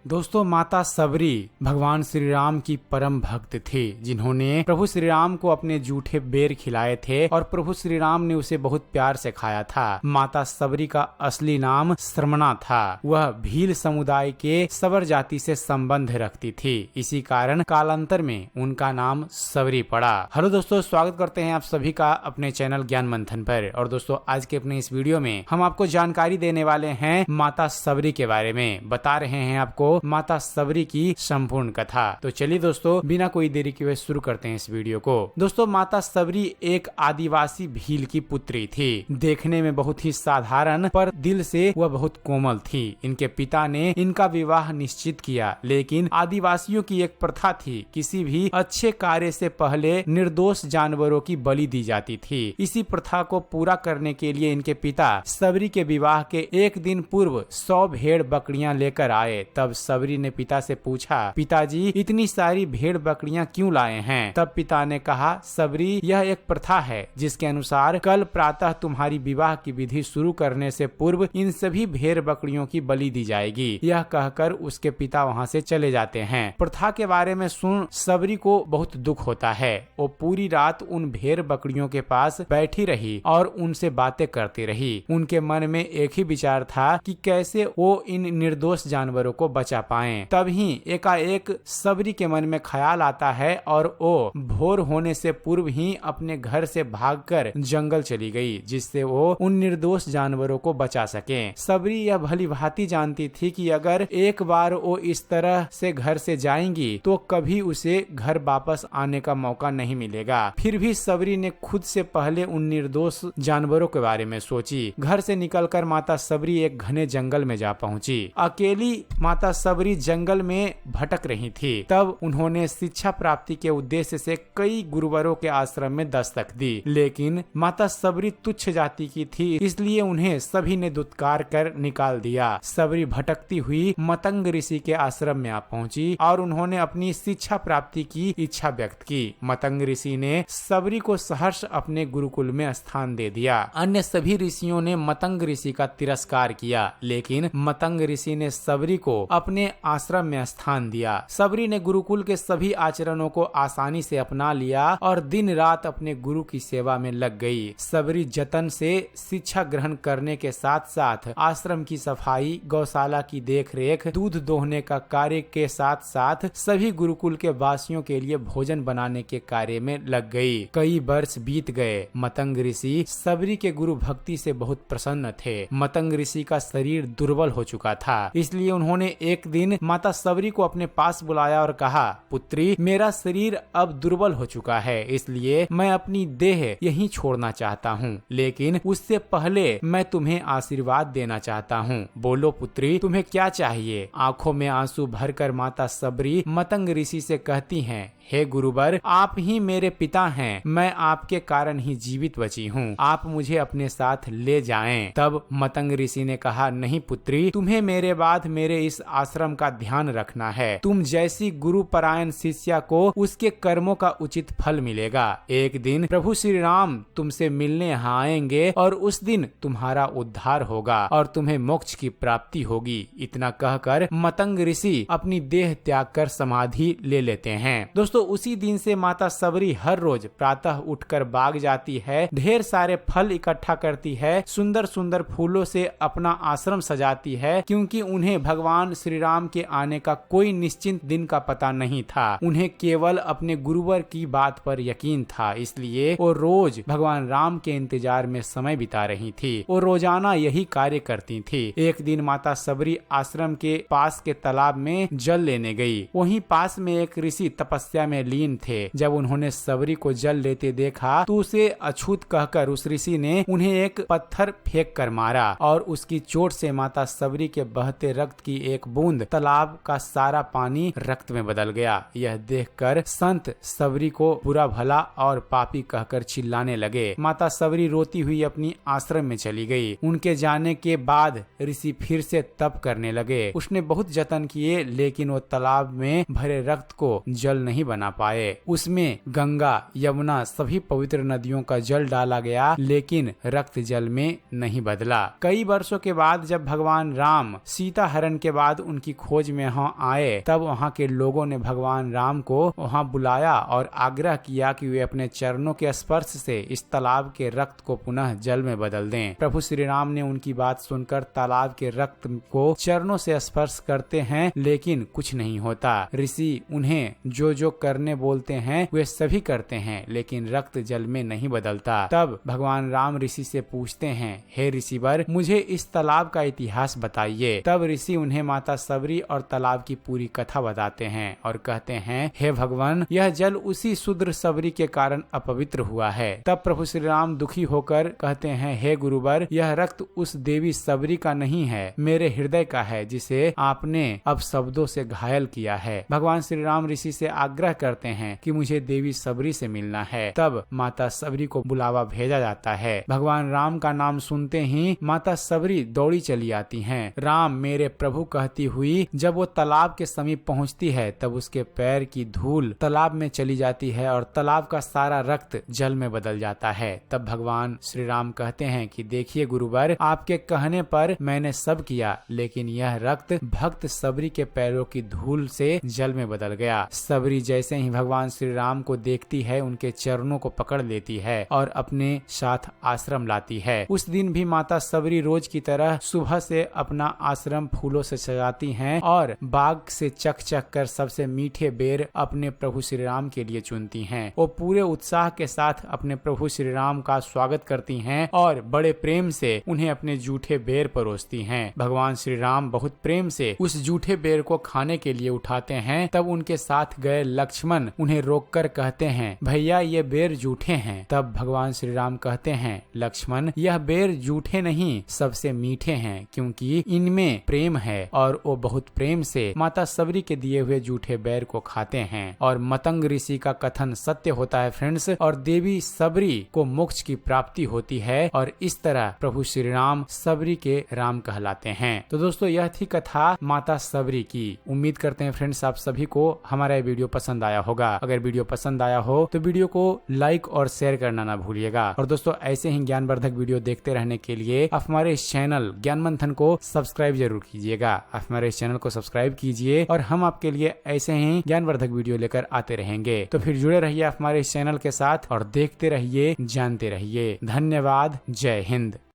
दोस्तों, माता सबरी भगवान श्री राम की परम भक्त थी, जिन्होंने प्रभु श्री राम को अपने जूठे बेर खिलाए थे और प्रभु श्री राम ने उसे बहुत प्यार से खाया था। माता सबरी का असली नाम श्रमणा था। वह भील समुदाय के सबर जाति से संबंध रखती थी, इसी कारण कालांतर में उनका नाम सबरी पड़ा। हेलो दोस्तों, स्वागत करते हैं आप सभी का अपने चैनल ज्ञान मंथन पर। और दोस्तों, आज के अपने इस वीडियो में हम आपको जानकारी देने वाले हैं माता सबरी के बारे में। बता रहे हैं आपको माता सबरी की संपूर्ण कथा। तो चलिए दोस्तों, बिना कोई देरी किए शुरू करते हैं इस वीडियो को। दोस्तों, माता सबरी एक आदिवासी भील की पुत्री थी। देखने में बहुत ही साधारण पर दिल से वह बहुत कोमल थी। इनके पिता ने इनका विवाह निश्चित किया, लेकिन आदिवासियों की एक प्रथा थी, किसी भी अच्छे कार्य से पहले निर्दोष जानवरों की बलि दी जाती थी। इसी प्रथा को पूरा करने के लिए इनके पिता सबरी के विवाह के एक दिन पूर्व 100 भेड़ बकरियां लेकर आए। तब सबरी ने पिता से पूछा, पिताजी, इतनी सारी भेड़ बकरियां क्यों लाए हैं? तब पिता ने कहा, सबरी, यह एक प्रथा है जिसके अनुसार कल प्रातः तुम्हारी विवाह की विधि शुरू करने से पूर्व इन सभी भेड़ बकरियों की बलि दी जाएगी। यह कहकर उसके पिता वहाँ से चले जाते हैं। प्रथा के बारे में सुन सबरी को बहुत दुख होता है। वो पूरी रात उन भेड़ बकरियों के पास बैठी रही और उनसे बातें करती रही। उनके मन में एक ही विचार था कि कैसे वो इन निर्दोष जानवरों को बचा पाएं। तभी एकाएक सबरी के मन में ख्याल आता है और वो भोर होने से पूर्व ही अपने घर से भागकर जंगल चली गई, जिससे वो उन निर्दोष जानवरों को बचा सके। सबरी यह भली भांति जानती थी कि अगर एक बार वो इस तरह से घर से जाएंगी तो कभी उसे घर वापस आने का मौका नहीं मिलेगा। फिर भी सबरी ने खुद से पहले उन निर्दोष जानवरों के बारे में सोची। घर से निकलकर माता सबरी एक घने जंगल में जा पहुंची। अकेली माता सबरी जंगल में भटक रही थी। तब उन्होंने शिक्षा प्राप्ति के उद्देश्य से कई गुरुवरों के आश्रम में दस्तक दी, लेकिन माता सबरी तुच्छ जाति की थी, इसलिए उन्हें सभी ने दुत्कार कर निकाल दिया। सबरी भटकती हुई मतंग ऋषि के आश्रम में आ पहुंची और उन्होंने अपनी शिक्षा प्राप्ति की इच्छा व्यक्त की। मतंग ऋषि ने सबरी को सहर्ष अपने गुरुकुल में स्थान दे दिया। अन्य सभी ऋषियों ने मतंग ऋषि का तिरस्कार किया, लेकिन मतंग ऋषि ने सबरी को अपने आश्रम में स्थान दिया। सबरी ने गुरुकुल के सभी आचरणों को आसानी से अपना लिया और दिन रात अपने गुरु की सेवा में लग गई। सबरी जतन से शिक्षा ग्रहण करने के साथ साथ आश्रम की सफाई, गौशाला की देखरेख, दूध दोहने का कार्य के साथ साथ सभी गुरुकुल के वासियों के लिए भोजन बनाने के कार्य में लग गई। कई वर्ष बीत गए। मतंग ऋषि सबरी के गुरु भक्ति से बहुत प्रसन्न थे। मतंग ऋषि का शरीर दुर्बल हो चुका था, इसलिए उन्होंने एक दिन माता सबरी को अपने पास बुलाया और कहा, पुत्री, मेरा शरीर अब दुर्बल हो चुका है, इसलिए मैं अपनी देह यहीं छोड़ना चाहता हूँ, लेकिन उससे पहले मैं तुम्हें आशीर्वाद देना चाहता हूँ। बोलो पुत्री, तुम्हें क्या चाहिए? आंखों में आंसू भरकर माता सबरी मतंग ऋषि से कहती हैं, हे गुरुवर, आप ही मेरे पिता हैं। मैं आपके कारण ही जीवित बची हूँ। आप मुझे अपने साथ ले जाएं। तब मतंग ऋषि ने कहा, नहीं पुत्री, तुम्हें मेरे बाद मेरे इस आश्रम का ध्यान रखना है। तुम जैसी गुरु परायण शिष्या को उसके कर्मों का उचित फल मिलेगा। एक दिन प्रभु श्री राम तुमसे मिलने यहाँ आएंगे और उस दिन तुम्हारा उद्धार होगा और तुम्हें मोक्ष की प्राप्ति होगी। इतना कहकर मतंग ऋषि अपनी देह त्याग कर समाधि ले लेते हैं। दोस्तों, उसी दिन से माता सबरी हर रोज प्रातः उठकर बाग जाती है, ढेर सारे फल इकट्ठा करती है, सुंदर सुंदर फूलों से अपना आश्रम सजाती है, क्योंकि उन्हें भगवान श्री राम के आने का कोई निश्चित दिन का पता नहीं था। उन्हें केवल अपने गुरुवर की बात पर यकीन था, इसलिए वो रोज भगवान राम के इंतजार में समय बिता रही थी। वो रोजाना यही कार्य करती थी। एक दिन माता सबरी आश्रम के पास के तालाब में जल लेने गई। वहीं पास में एक ऋषि तपस्या में लीन थे। जब उन्होंने सबरी को जल लेते देखा तो उसे अछूत कहकर उस ऋषि ने उन्हें एक पत्थर फेंक कर मारा और उसकी चोट से माता सबरी के बहते रक्त की एक बूंद तालाब का सारा पानी रक्त में बदल गया। यह देखकर संत सबरी को बुरा भला और पापी कहकर चिल्लाने लगे। माता सबरी रोती हुई अपनी आश्रम में चली गई। उनके जाने के बाद ऋषि फिर से तप करने लगे। उसने बहुत जतन किए, लेकिन वो तालाब में भरे रक्त को जल नहीं बना पाए। उसमें गंगा, यमुना सभी पवित्र नदियों का जल डाला गया, लेकिन रक्त जल में नहीं बदला। कई वर्षों के बाद जब भगवान राम सीता हरण के बाद उनकी खोज में यहाँ आए, तब वहाँ के लोगों ने भगवान राम को वहाँ बुलाया और आग्रह किया कि वे अपने चरणों के स्पर्श से इस तालाब के रक्त को पुनः जल में बदल दें। प्रभु श्री राम ने उनकी बात सुनकर तालाब के रक्त को चरणों से स्पर्श करते हैं, लेकिन कुछ नहीं होता। ऋषि उन्हें जो जो करने बोलते हैं वे सभी करते हैं, लेकिन रक्त जल में नहीं बदलता। तब भगवान राम ऋषि से पूछते हैं, हे ऋषिवर, मुझे इस तालाब का इतिहास बताइए। तब ऋषि उन्हें माता सबरी और तालाब की पूरी कथा बताते हैं और कहते हैं, हे भगवान, यह जल उसी शूद्र सबरी के कारण अपवित्र हुआ है। तब प्रभु श्री राम दुखी होकर कहते हैं, हे गुरुवर, यह रक्त उस देवी सबरी का नहीं है, मेरे हृदय का है, जिसे आपने अब शब्दों से घायल किया है। भगवान श्री राम ऋषि से आग्रह करते हैं कि मुझे देवी सबरी से मिलना है। तब माता सबरी को बुलावा भेजा जाता है। भगवान राम का नाम सुनते ही माता सबरी दौड़ी चली आती हैं। राम, मेरे प्रभु कहती हुई जब वो तालाब के समीप पहुंचती है, तब उसके पैर की धूल तालाब में चली जाती है और तालाब का सारा रक्त जल में बदल जाता है। तब भगवान श्री राम कहते हैं कि देखिए गुरुवर, आपके कहने पर मैंने सब किया, लेकिन यह रक्त भक्त सबरी के पैरों की धूल से जल में बदल गया। सबरी जैसे ही भगवान श्री राम को देखती है, उनके चरणों को पकड़ लेती है और अपने साथ आश्रम लाती है। उस दिन भी माता सबरी रोज की तरह सुबह से अपना आश्रम फूलों से सजाती हैं और बाग से चख चख कर सबसे मीठे बेर अपने प्रभु श्री राम के लिए चुनती हैं। वो पूरे उत्साह के साथ अपने प्रभु श्री राम का स्वागत करती हैं और बड़े प्रेम से उन्हें अपने जूठे बेर परोसती हैं। भगवान श्री राम बहुत प्रेम से उस जूठे बेर को खाने के लिए उठाते हैं। तब उनके साथ गए लक्ष्मण उन्हें रोककर कहते हैं, भैया ये बेर जूठे हैं। तब भगवान श्री राम कहते हैं, लक्ष्मण, यह बेर जूठे नहीं, सबसे मीठे हैं, क्योंकि इनमें प्रेम है। और वो बहुत प्रेम से माता सबरी के दिए हुए जूठे बेर को खाते हैं। और मतंग ऋषि का कथन सत्य होता है फ्रेंड्स, और देवी सबरी को मोक्ष की प्राप्ति होती है और इस तरह प्रभु श्री राम सबरी के राम कहलाते हैं। तो दोस्तों, यह थी कथा माता सबरी की। उम्मीद करते हैं फ्रेंड्स आप सभी को हमारा वीडियो पसंद आया होगा। अगर वीडियो पसंद आया हो तो वीडियो को लाइक और शेयर करना ना भूलिएगा। और दोस्तों, ऐसे ही ज्ञानवर्धक वीडियो देखते रहने के लिए आप हमारे इस चैनल ज्ञान मंथन को सब्सक्राइब जरूर कीजिएगा। आप हमारे इस चैनल को सब्सक्राइब कीजिए और हम आपके लिए ऐसे ही ज्ञानवर्धक वीडियो लेकर आते रहेंगे। तो फिर जुड़े रहिए आप हमारे इस चैनल के साथ और देखते रहिए, जानते रहिए। धन्यवाद। जय हिंद।